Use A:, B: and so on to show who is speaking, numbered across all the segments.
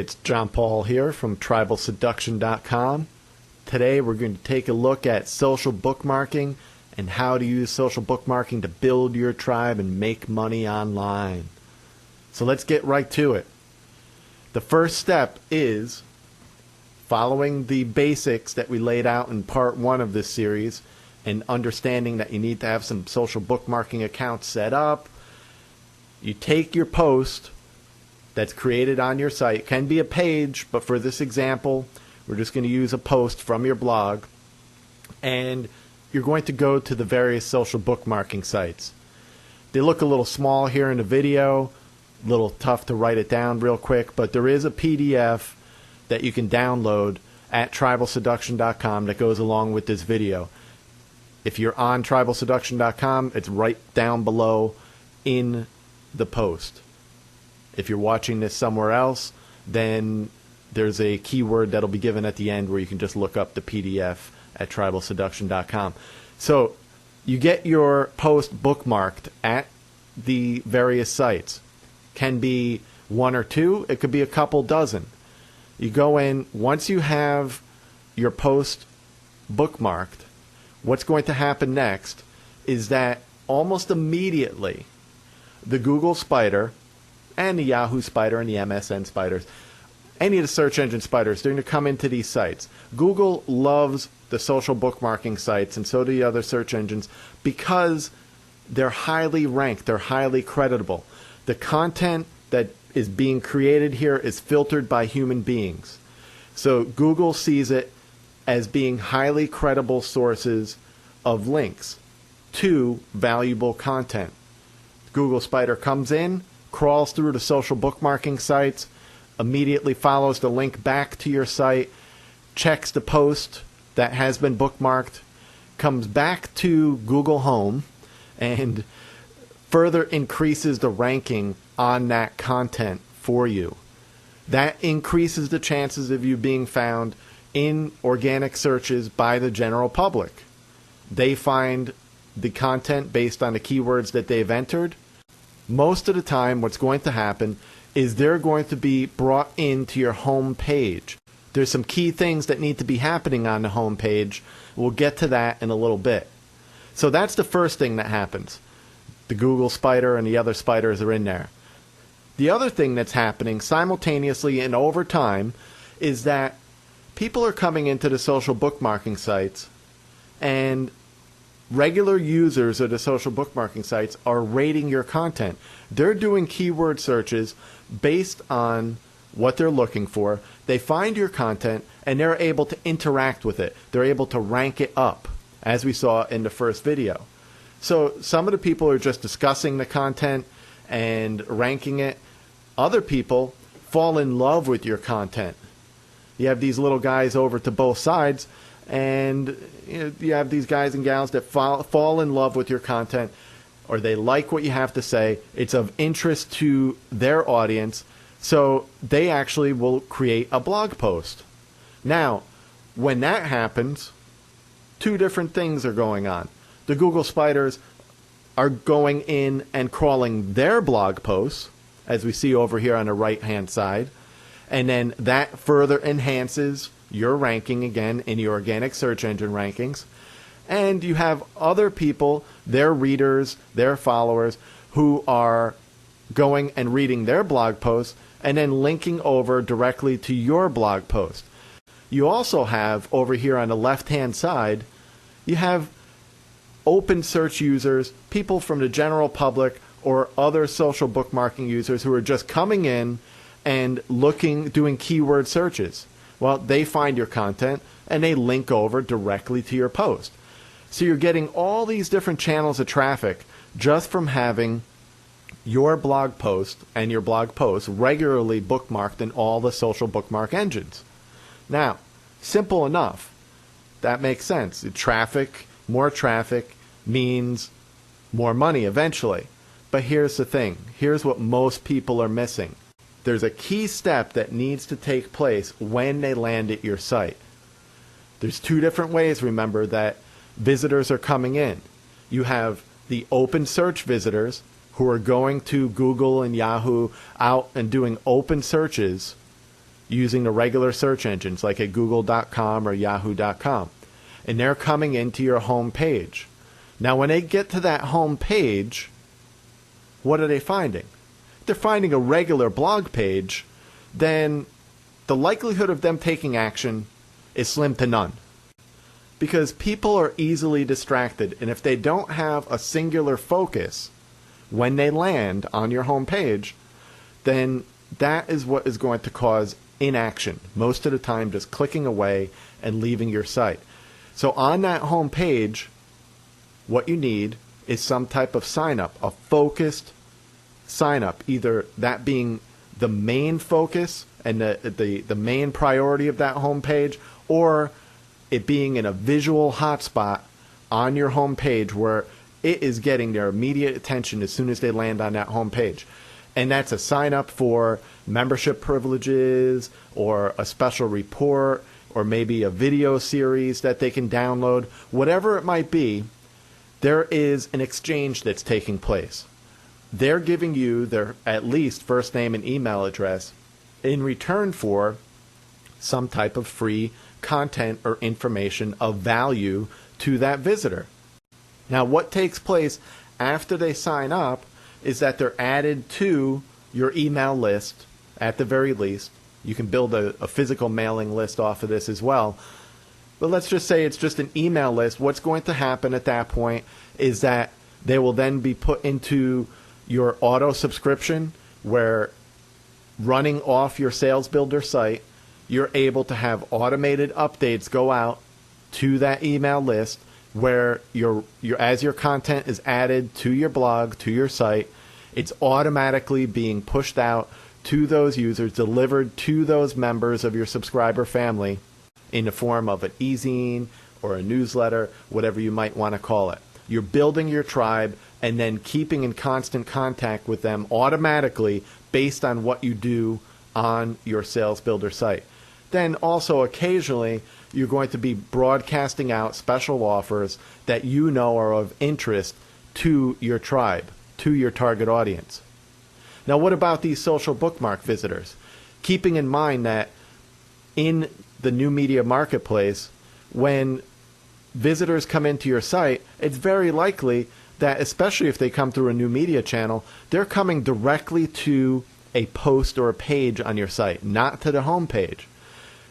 A: it's John Paul here from tribalseduction.com. Today we're going to take a look at social bookmarking and how to use social bookmarking to build your tribe and make money online. So let's get right to it. The first step is following the basics that we laid out in part 1 of this series and understanding that you need to have some social bookmarking accounts set up. You take your post that's created on your site. It can be a page, but for this example, we're just going to use a post from your blog. And you're going to go to the various social bookmarking sites. They look a little small here in the video, a little tough to write it down real quick, but there is a PDF that you can download at tribalseduction.com that goes along with this video. If you're on tribalseduction.com, it's right down below in the post. If you're watching this somewhere else, then there's a keyword that'll be given at the end where you can just look up the PDF at tribalseduction.com. So you get your post bookmarked at the various sites. Can be 1 or 2. It could be a couple dozen. You go in. Once you have your post bookmarked, what's going to happen next is that almost immediately the Google Spider and the Yahoo Spider and the MSN Spiders, any of the search engine spiders, they're going to come into these sites. Google loves the social bookmarking sites, and so do the other search engines, because they're highly ranked, they're highly creditable. The content that is being created here is filtered by human beings. So Google sees it as being highly credible sources of links to valuable content. Google Spider comes in, crawls through the social bookmarking sites, immediately follows the link back to your site, checks the post that has been bookmarked, comes back to Google Home, and further increases the ranking on that content for you. That increases the chances of you being found in organic searches by the general public. They find the content based on the keywords that they've entered. Most of the time, what's going to happen is they're going to be brought into your home page. There's some key things that need to be happening on the home page. We'll get to that in a little bit. So that's the first thing that happens. The Google Spider and the other spiders are in there. The other thing that's happening simultaneously and over time is that people are coming into the social bookmarking sites, and regular users of the social bookmarking sites are rating your content. They're doing keyword searches based on what they're looking for. They find your content and they're able to interact with it. They're able to rank it up, as we saw in the first video. So some of the people are just discussing the content and ranking it. Other people fall in love with your content. You have these little guys over to both sides, and you have these guys and gals that fall in love with your content, or they like what you have to say. It's of interest to their audience, so they actually will create a blog post. Now, when that happens, 2 different things are going on. The Google Spiders are going in and crawling their blog posts, as we see over here on the right-hand side, and then that further enhances your ranking again in your organic search engine rankings. And you have other people, their readers, their followers, who are going and reading their blog posts and then linking over directly to your blog post. You also have over here on the left-hand side, you have open search users, people from the general public or other social bookmarking users who are just coming in and doing keyword searches. Well, they find your content and they link over directly to your post. So you're getting all these different channels of traffic just from having your blog post and your blog post regularly bookmarked in all the social bookmark engines. Now, simple enough. That makes sense. More traffic means more money eventually. But here's the thing. Here's what most people are missing. There's a key step that needs to take place when they land at your site. There's 2 different ways, remember, that visitors are coming in. You have the open search visitors who are going to Google and Yahoo out and doing open searches using the regular search engines like at google.com or yahoo.com. And they're coming into your home page. Now, when they get to that home page, what are they finding? If they're finding a regular blog page, then the likelihood of them taking action is slim to none. Because people are easily distracted, and if they don't have a singular focus when they land on your home page, then that is what is going to cause inaction. Most of the time, just clicking away and leaving your site. So on that home page, what you need is some type of sign up, a focused sign up, either that being the main focus and the main priority of that home page, or it being in a visual hotspot on your home page where it is getting their immediate attention as soon as they land on that home page. And that's a sign up for membership privileges or a special report or maybe a video series that they can download. Whatever it might be, there is an exchange that's taking place. They're giving you their at least first name and email address in return for some type of free content or information of value to that visitor. Now, what takes place after they sign up is that they're added to your email list at the very least. You can build a physical mailing list off of this as well. But let's just say it's just an email list. What's going to happen at that point is that they will then be put into your auto subscription, where running off your Sales Builder site, you're able to have automated updates go out to that email list, where as your content is added to your blog, to your site, it's automatically being pushed out to those users, delivered to those members of your subscriber family in the form of an e-zine or a newsletter, whatever you might want to call it. You're building your tribe and then keeping in constant contact with them automatically based on what you do on your Sales Builder site. Then also occasionally you're going to be broadcasting out special offers that you know are of interest to your tribe, to your target audience. Now, what about these social bookmark visitors? Keeping in mind that in the new media marketplace, when visitors come into your site, it's very likely that, especially if they come through a new media channel, they're coming directly to a post or a page on your site, not to the home page.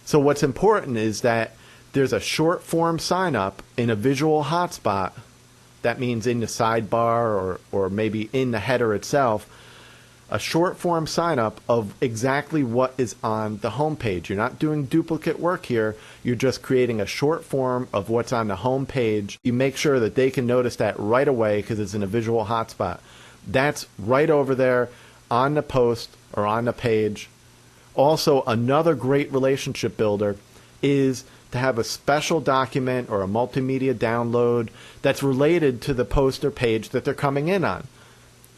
A: So what's important is that there's a short form sign up in a visual hotspot. That means in the sidebar or maybe in the header itself, a short form sign up of exactly what is on the home page. You're not doing duplicate work here. You're just creating a short form of what's on the home page. You make sure that they can notice that right away because it's in a visual hotspot. That's right over there on the post or on the page. Also, another great relationship builder is to have a special document or a multimedia download that's related to the post or page that they're coming in on.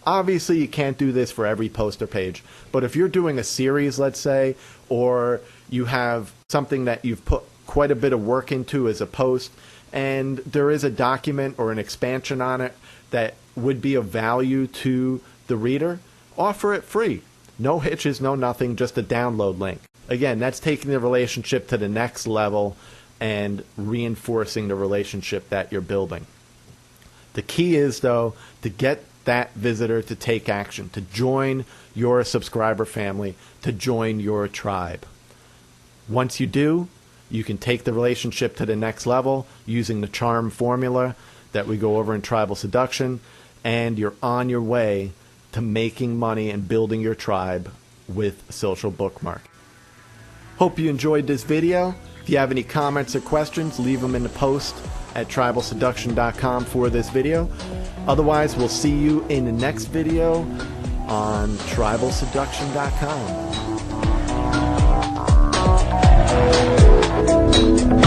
A: Obviously, you can't do this for every post or page, but if you're doing a series, let's say, or you have something that you've put quite a bit of work into as a post, and there is a document or an expansion on it that would be of value to the reader, offer it free. No hitches, no nothing, just a download link. Again, that's taking the relationship to the next level and reinforcing the relationship that you're building. The key is, though, to get that visitor to take action, to join your subscriber family, to join your tribe. Once you do, you can take the relationship to the next level using the charm formula that we go over in Tribal Seduction, and you're on your way to making money and building your tribe with social bookmark. Hope you enjoyed this video. If you have any comments or questions, leave them in the post at tribalseduction.com for this video. Otherwise, we'll see you in the next video on tribalseduction.com.